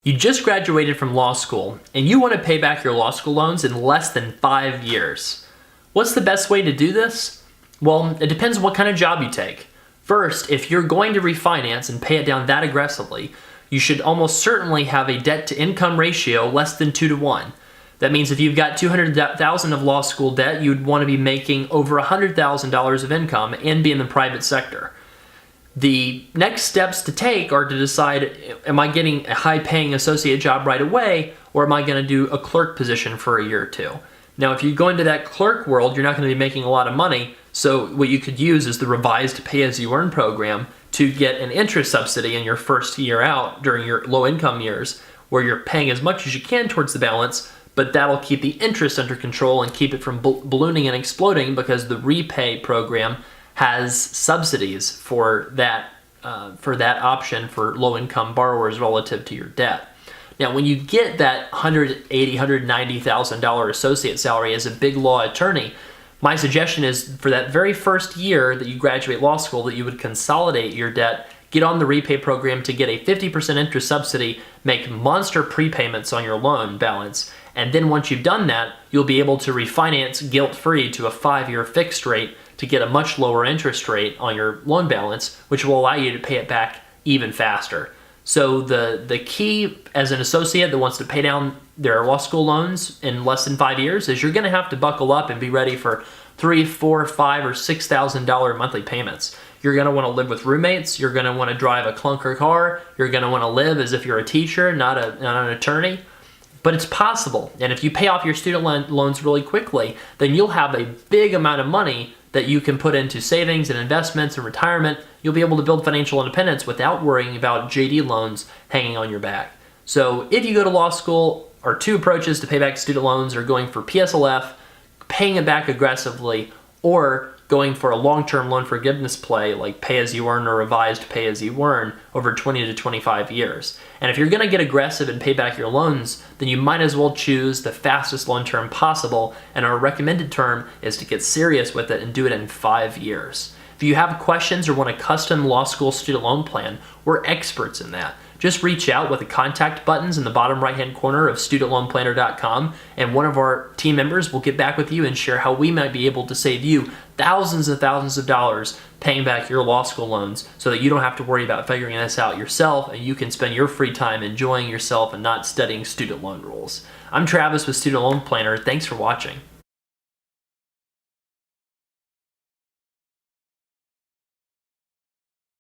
You just graduated from law school and you want to pay back your law school loans in less than 5 years. What's the best way to do this? Well, it depends on what kind of job you take. First, if you're going to refinance and pay it down that aggressively, you should almost certainly have a debt-to-income ratio less than 2 to 1. That means if you've got $200,000 of law school debt, you'd want to be making over $100,000 of income and be in the private sector. The next steps to take are to decide, am I getting a high-paying associate job right away, or am I going to do a clerk position for a year or two? Now, if you go into that clerk world, you're not going to be making a lot of money, so what you could use is the revised pay-as-you-earn program to get an interest subsidy in your first year out during your low-income years, where you're paying as much as you can towards the balance, but that'll keep the interest under control and keep it from ballooning and exploding because the repay program has subsidies for that option for low-income borrowers relative to your debt. Now, when you get that $180,000, $190,000 associate salary as a big law attorney, my suggestion is for that very first year that you graduate law school that you would consolidate your debt, get on the repay program to get a 50% interest subsidy, make monster prepayments on your loan balance, and then once you've done that, you'll be able to refinance guilt-free to a 5-year fixed rate to get a much lower interest rate on your loan balance, which will allow you to pay it back even faster. So the key as an associate that wants to pay down their law school loans in less than 5 years is you're going to have to buckle up and be ready for $3,000, $4,000, $5,000, or $6,000 monthly payments. You're going to want to live with roommates. You're going to want to drive a clunker car. You're going to want to live as if you're a teacher, not an attorney. But it's possible. And if you pay off your student loans really quickly, then you'll have a big amount of money that you can put into savings and investments and retirement. You'll be able to build financial independence without worrying about JD loans hanging on your back. So if you go to law school, our two approaches to pay back student loans are going for PSLF, paying it back aggressively, or going for a long-term loan forgiveness play like pay-as-you-earn or revised pay-as-you-earn over 20 to 25 years. And if you're going to get aggressive and pay back your loans, then you might as well choose the fastest loan term possible, and our recommended term is to get serious with it and do it in 5 years. If you have questions or want a custom law school student loan plan, we're experts in that. Just reach out with the contact buttons in the bottom right-hand corner of studentloanplanner.com, and one of our team members will get back with you and share how we might be able to save you thousands and thousands of dollars paying back your law school loans so that you don't have to worry about figuring this out yourself and you can spend your free time enjoying yourself and not studying student loan rules. I'm Travis with Student Loan Planner. Thanks for watching.